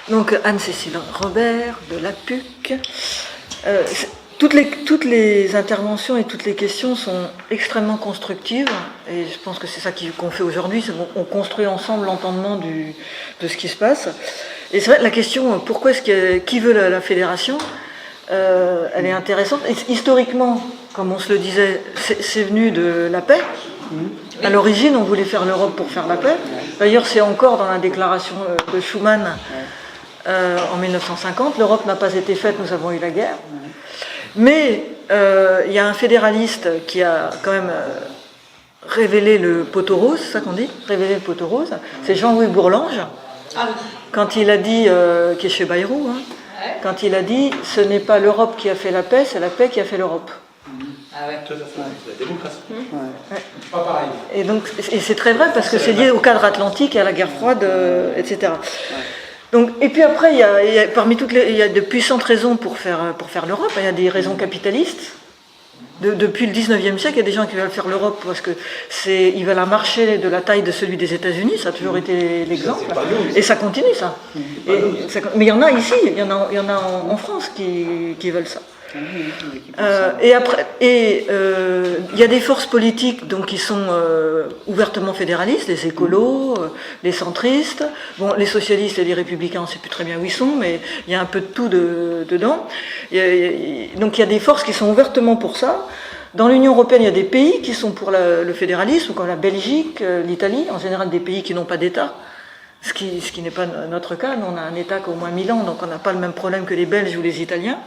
Donc Anne-Cécile Robert, de l'APUC. Toutes les interventions et toutes les questions sont extrêmement constructives, et je pense que c'est ça qu'on fait aujourd'hui, c'est qu'on construit ensemble l'entendement de ce qui se passe. Et c'est vrai, la question, pourquoi qui veut la fédération, elle est intéressante. Et historiquement, comme on se le disait, c'est venu de la paix. À l'origine, on voulait faire l'Europe pour faire la paix. D'ailleurs, c'est encore dans la déclaration de Schuman en 1950. L'Europe n'a pas été faite, nous avons eu la guerre. Mais il y a un fédéraliste qui a quand même révélé le poteau rose, c'est ça qu'on dit, révélé le poteau rose. C'est Jean-Louis Bourlange, quand il a dit, qui est chez Bayrou, quand il a dit « ce n'est pas l'Europe qui a fait la paix, c'est la paix qui a fait l'Europe ». Ah ouais. Tout à fait, la démocratie. C'est pas pareil. Et c'est très vrai parce que c'est lié au cadre atlantique, à la guerre froide, etc. Donc, et puis après, il y a de puissantes raisons pour faire l'Europe. Il y a des raisons capitalistes. Depuis le 19e siècle, il y a des gens qui veulent faire l'Europe parce qu'ils veulent un marché de la taille de celui des États-Unis. Ça a toujours été l'exemple. Et ça continue, ça. Mais il y en a ici, il y en a en France qui veulent ça. Et il y a des forces politiques donc, qui sont ouvertement fédéralistes, les écolos, les centristes, bon, les socialistes et les républicains, on ne sait plus très bien où ils sont, mais il y a un peu de tout dedans. Donc il y a des forces qui sont ouvertement pour ça. Dans l'Union européenne, il y a des pays qui sont pour le fédéralisme, comme la Belgique, l'Italie, en général des pays qui n'ont pas d'État. Ce qui n'est pas notre cas. Nous, on a un État qui a au moins 1000 ans, donc on n'a pas le même problème que les Belges ou les Italiens.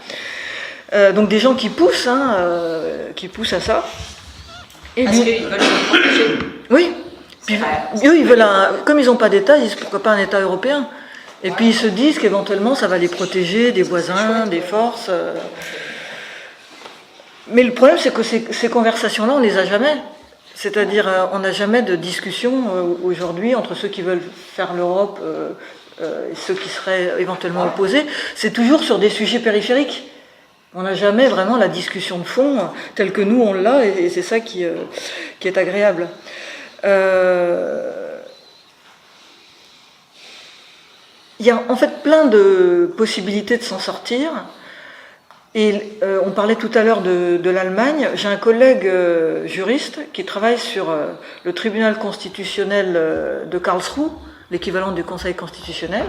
Donc des gens qui poussent à ça. Et parce qu'ils veulent se protéger. Oui. Puis, eux, ils veulent comme ils n'ont pas d'État, ils disent pourquoi pas un État européen. Et puis ils se disent qu'éventuellement ça va les protéger des voisins, des forces. Mais le problème, c'est que ces conversations-là, on les a jamais. C'est-à-dire, on n'a jamais de discussion aujourd'hui entre ceux qui veulent faire l'Europe et ceux qui seraient éventuellement opposés. C'est toujours sur des sujets périphériques. On n'a jamais vraiment la discussion de fond telle que nous on l'a, et c'est ça qui est agréable. Il y a en fait plein de possibilités de s'en sortir. Et on parlait tout à l'heure de l'Allemagne. J'ai un collègue juriste qui travaille sur le tribunal constitutionnel de Karlsruhe, l'équivalent du Conseil constitutionnel,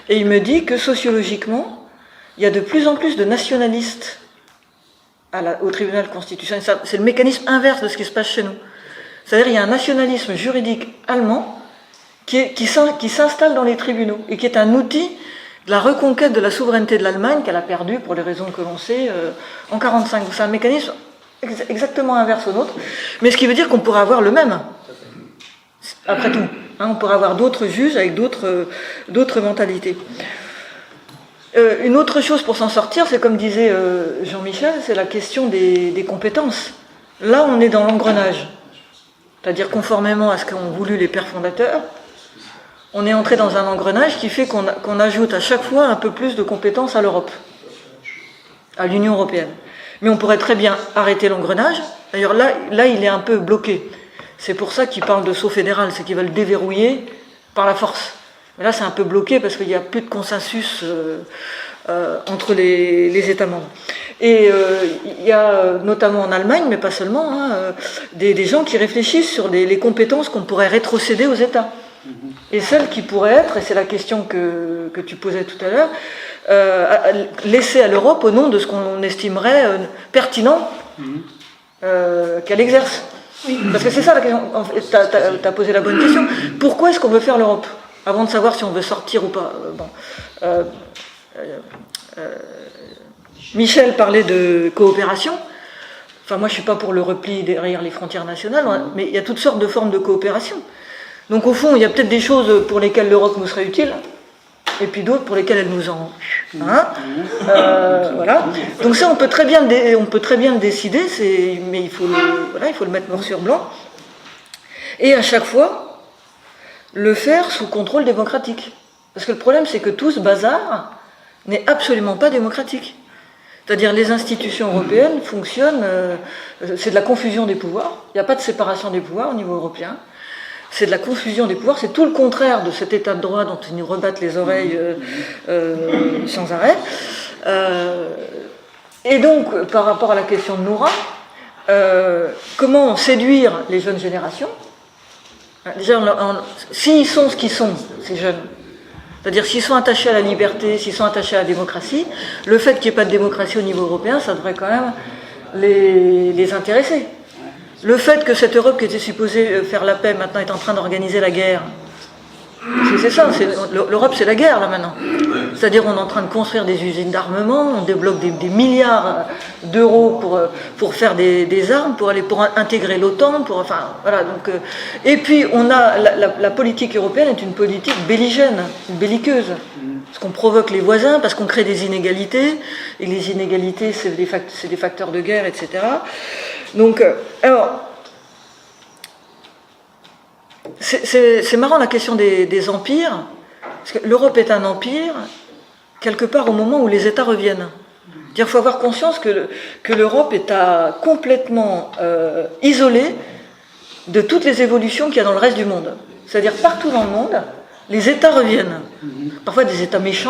et il me dit que sociologiquement, il y a de plus en plus de nationalistes au tribunal constitutionnel. C'est le mécanisme inverse de ce qui se passe chez nous. C'est-à-dire qu'il y a un nationalisme juridique allemand qui s'installe dans les tribunaux et qui est un outil de la reconquête de la souveraineté de l'Allemagne qu'elle a perdue, pour les raisons que l'on sait, en 1945. C'est un mécanisme exactement inverse au nôtre, mais ce qui veut dire qu'on pourrait avoir le même, après tout. On pourrait avoir d'autres juges avec d'autres mentalités. Une autre chose pour s'en sortir, c'est comme disait Jean-Michel, c'est la question des compétences. Là, on est dans l'engrenage. C'est-à-dire, conformément à ce qu'ont voulu les pères fondateurs, on est entré dans un engrenage qui fait qu'on ajoute à chaque fois un peu plus de compétences à l'Europe, à l'Union européenne. Mais on pourrait très bien arrêter l'engrenage. D'ailleurs, là, il est un peu bloqué. C'est pour ça qu'ils parlent de saut fédéral, c'est qu'ils veulent déverrouiller par la force. Mais là, c'est un peu bloqué parce qu'il n'y a plus de consensus entre les États membres. Et il y a notamment en Allemagne, mais pas seulement, des gens qui réfléchissent sur les compétences qu'on pourrait rétrocéder aux États. Et celles qui pourraient être, et c'est la question que tu posais tout à l'heure, laissées à l'Europe au nom de ce qu'on estimerait pertinent qu'elle exerce. Parce que c'est ça la question. Tu as posé la bonne question. Pourquoi est-ce qu'on veut faire l'Europe ? Avant de savoir si on veut sortir ou pas. Michel parlait de coopération. Enfin, moi, je ne suis pas pour le repli derrière les frontières nationales, mais il y a toutes sortes de formes de coopération. Donc, au fond, il y a peut-être des choses pour lesquelles l'Europe nous serait utile, et puis d'autres pour lesquelles elle nous en... voilà. Donc ça, on peut très bien le décider, mais il faut le mettre noir sur blanc. Et à chaque fois, le faire sous contrôle démocratique. Parce que le problème, c'est que tout ce bazar n'est absolument pas démocratique. C'est-à-dire les institutions européennes fonctionnent, c'est de la confusion des pouvoirs, il n'y a pas de séparation des pouvoirs au niveau européen. c'est de la confusion des pouvoirs, c'est tout le contraire de cet état de droit dont ils nous rebattent les oreilles sans arrêt. Et donc, par rapport à la question de Noura, comment séduire les jeunes générations? Déjà, s'ils sont ce qu'ils sont, ces jeunes, c'est-à-dire s'ils sont attachés à la liberté, s'ils sont attachés à la démocratie, le fait qu'il n'y ait pas de démocratie au niveau européen, ça devrait quand même les intéresser. Le fait que cette Europe qui était supposée faire la paix, maintenant est en train d'organiser la guerre, c'est ça, l'Europe c'est la guerre là maintenant. C'est-à-dire on est en train de construire des usines d'armement, on débloque des milliards d'euros pour faire des armes, pour intégrer l'OTAN, enfin voilà. Donc, et puis on a la politique européenne est une politique belligène, belliqueuse. Parce qu'on provoque les voisins, parce qu'on crée des inégalités, et les inégalités c'est des facteurs de guerre, etc. Donc, alors. C'est marrant la question des empires, parce que l'Europe est un empire, quelque part au moment où les États reviennent. Il faut avoir conscience que l'Europe est complètement isolée de toutes les évolutions qu'il y a dans le reste du monde. C'est-à-dire partout dans le monde, les États reviennent. Parfois des États méchants,